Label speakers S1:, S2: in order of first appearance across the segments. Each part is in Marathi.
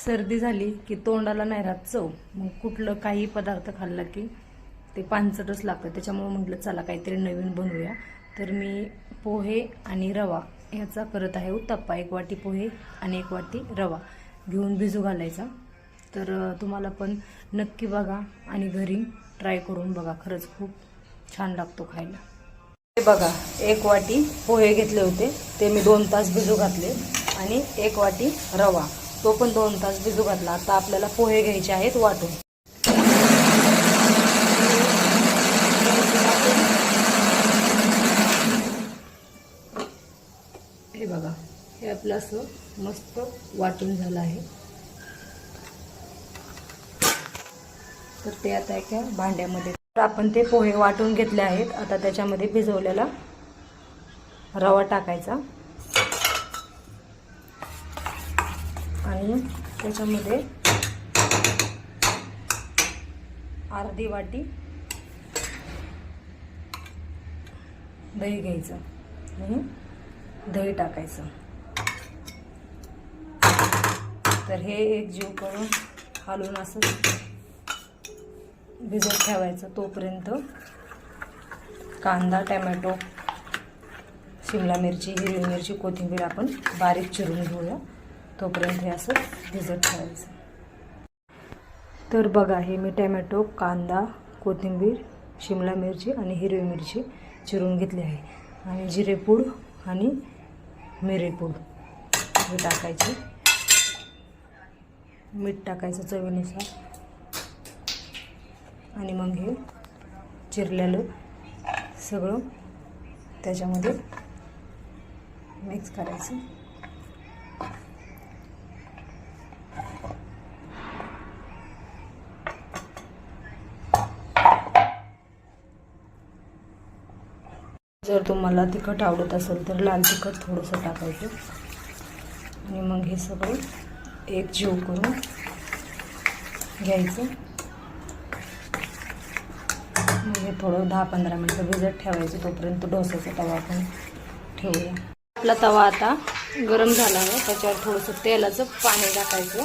S1: सर्दी झाली की तोंडाला नाही राहत चव, मग कुठलं काही पदार्थ खाल्ला की ते पानसटच लागतं. त्याच्यामुळे म्हटलं चला काहीतरी नवीन बनवूया. तर मी पोहे आणि रवा ह्याचा करत आहे उत्तप्पा. 1 वाटी पोहे आणि 1 वाटी रवा घेऊन भिजू घालायचा. तर तुम्हाला पण नक्की बघा आणि घरी ट्राय करून बघा, खरंच खूप छान लागतो खायला. हे बघा, 1 वाटी पोहे घेतले होते, ते मी 2 तास भिजू घातले आणि 1 वाटी रवा, तो पण 2 तास भिजू घातला. आता आपल्याला पोहे घ्यायचे आहेत वाटून. हे बघा, हे आपलं असं मस्त वाटून झालं आहे. तर ते आता एका भांड्यामध्ये, तर आपण ते पोहे वाटून घेतले आहेत. आता त्याच्यामध्ये भिजवलेला रवा टाकायचा आणि त्याच्यामध्ये अर्धी वाटी दही घ्यायचं आणि दही टाकायचं. तर हे एक जीव करून हलवून असं भिजत ठेवायचं. तोपर्यंत कांदा, टोमॅटो, शिमला मिरची, हिरवी मिरची, कोथिंबीर आपण बारीक चिरून घेऊया. तोपर्यंत हे असं भिजत ठेवायचं. तर बघा, हे मी टोमॅटो, कांदा, कोथिंबीर, शिमला मिरची आणि हिरवी मिरची चिरून घेतली आहे. आणि जिरेपूड आणि मिरेपूड हे टाकायचे. मीठ टाकायचं चवीनुसार. आणि मग हे चिरलेलं सगळं त्याच्यामध्ये मिक्स करायचं. जर तुम्हाला तिखट आवडत असेल तर लाल तिखट थोडंसं टाकायचं. आणि मग हे सगळं एक जीव करून घ्यायचं. मग हे थोडं 10-15 मिनिटं भिजत ठेवायचं. तोपर्यंत डोसाचा तवा आपण ठेवूया. आपला तवा आता गरम झाला आहे. त्याच्यावर थोडंसं तेलाचं पाणी टाकायचं.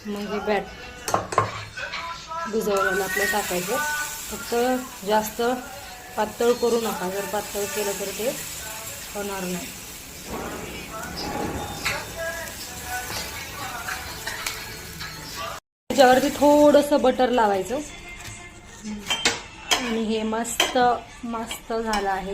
S1: मग हे बॅट भिजवलेलं आपलं टाकायचं. फक्त जास्त पातळ करू नका, जर पातळ केलं तर ते होणार नाही. त्याच्यावरती थोडंसं बटर लावायचं आणि हे मस्त मस्त झालं आहे.